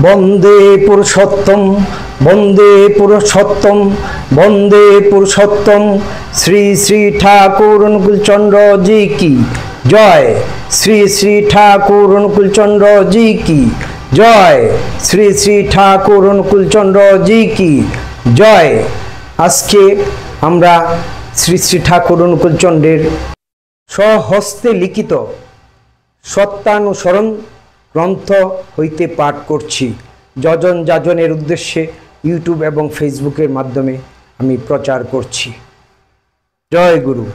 বন্দে পুরুষোত্তম, বন্দে পুরুষোত্তম, বন্দে পুরুষোত্তম। শ্রী শ্রী ঠাকুর অনুকূল চন্দ্র জি কি জয়। শ্রী শ্রী ঠাকুর অনুকূল চন্দ্র জি কি জয়। শ্রী শ্রী ঠাকুর অনুকূল চন্দ্র জি কি জয়। আজকে আমরা শ্রী শ্রী ঠাকুর অনুকূল চন্দ্রের স্বহস্তে লিখিত সত্যানুসরণ গ্রন্থ হইতে পাঠ করছি। যজন যাজনের উদ্দেশ্যে ইউটিউব এবং ফেসবুকের মাধ্যমে আমি প্রচার করছি। জয় গুরু।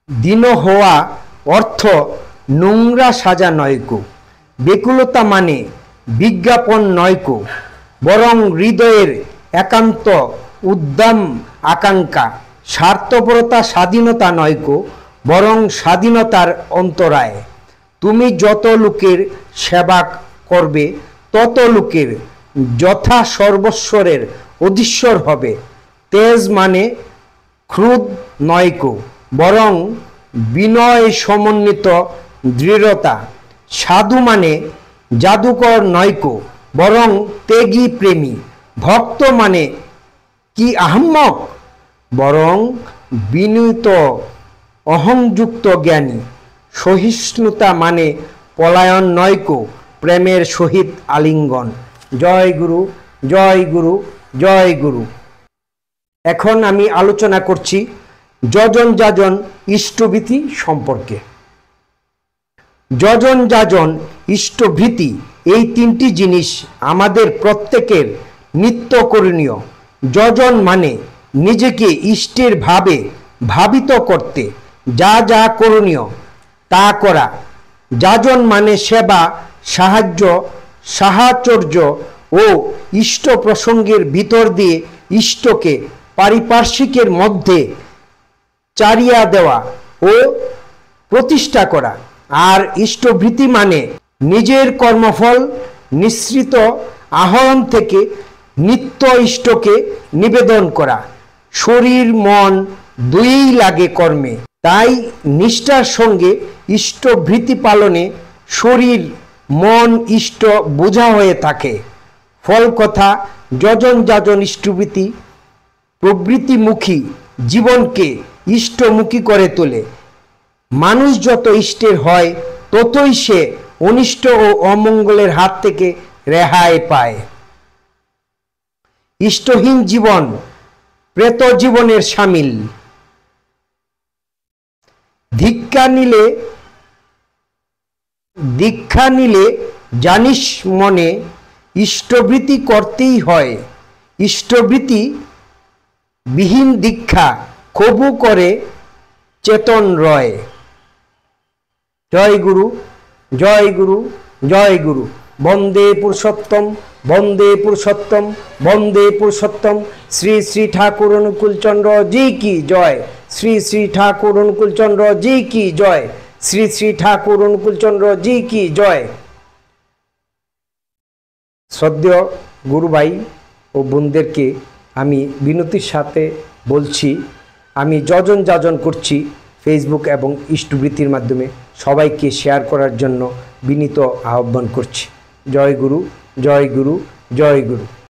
দীন হওয়া অর্থ নোংরা সাজা নয়কো, বেকুলতা মানে বিজ্ঞাপন নয়কো, বরং হৃদয়ের একান্ত উদ্দাম আকাঙ্ক্ষা। স্বার্থপরতা স্বাধীনতা নয়কো, বরং স্বাধীনতার অন্তরায়। তুমি যত লোকের সেবা করবে তত লোকের যথা সর্বস্বরের অধীশ্বর হবে। তেজ মানে ক্রোধ নয়কো, বরং বিনয় সমন্বিত দৃঢ়তা। সাধু মানে জাদুকর নয়কো, বরং ত্যাগী প্রেমী। ভক্ত মানে কি আহম্মক, বরং বিনীত অহংযুক্ত জ্ঞানী। সহিষ্ণুতা মানে পলায়ন নয়কো, প্রেমের সহিত আলিঙ্গন। জয় গুরু, জয় গুরু, জয় গুরু। এখন আমি আলোচনা করছি যজন যাজন ইষ্টভীতি সম্পর্কে। যজন যাজন ইষ্টভীতি এই তিনটি জিনিস আমাদের প্রত্যেকের নিত্য করণীয়। যজন মানে নিজেকে ইষ্টের ভাবে ভাবিত করতে, যা যা করণীয় তা করা। যাজন মানে সেবা, সাহায্য, সাহচর্য ও ইষ্ট প্রসঙ্গের ভিতর দিয়ে ইষ্টকে পারিপার্শ্বিকের মধ্যে চারিয়া দেওয়া ও প্রতিষ্ঠা করা। আর ইষ্টভীতি মানে নিজের কর্মফল নিঃসৃত আহরণ থেকে নিত্য ইষ্টকে নিবেদন করা। শরীর মন দুইই লাগে কর্মে, তাই নিষ্ঠার সঙ্গে ইষ্টভীতি পালনে শরীর মন ইষ্ট বোঝা হয়ে থাকে। ফল কথা, যজন যাজন ইষ্টভীতি প্রবৃত্তিমুখী জীবনকে ইষ্টমুখী করে তোলে। মানুষ যত ইষ্টের হয় ততই সে অনিষ্ট ও অমঙ্গলের হাত থেকে রেহাই পায়। ইষ্টহীন জীবন প্রেত জীবনের সামিল। দীক্ষা নিলে জানিস মনে ইষ্টভীতি করতেই হয়। ইষ্টভীতি বিহীন দীক্ষা কবু করে চেতন রয়। জয় গুরু, জয় গুরু, জয় গুরু। বন্দে পুরুষোত্তম, বন্দে পুরুষোত্তম, বন্দে পুরুষোত্তম। শ্রী শ্রী ঠাকুর অনুকূল চন্দ্র জি কি জয়। শ্রী শ্রী ঠাকুর অনুকূল চন্দ্র জি কি জয়। শ্রী শ্রী ঠাকুর অনুকূল চন্দ্র জি কি জয়। শ্রদ্ধেয় গুরু ভাই ও বোনদেরকে আমি বিনতির সাথে বলছি, আমি যজন যাজন করছি ফেসবুক এবং ইষ্টভীতির মাধ্যমে, সবাইকে শেয়ার করার জন্য বিনীত আহ্বান করছি। জয় গুরু, জয় গুরু, জয় গুরু।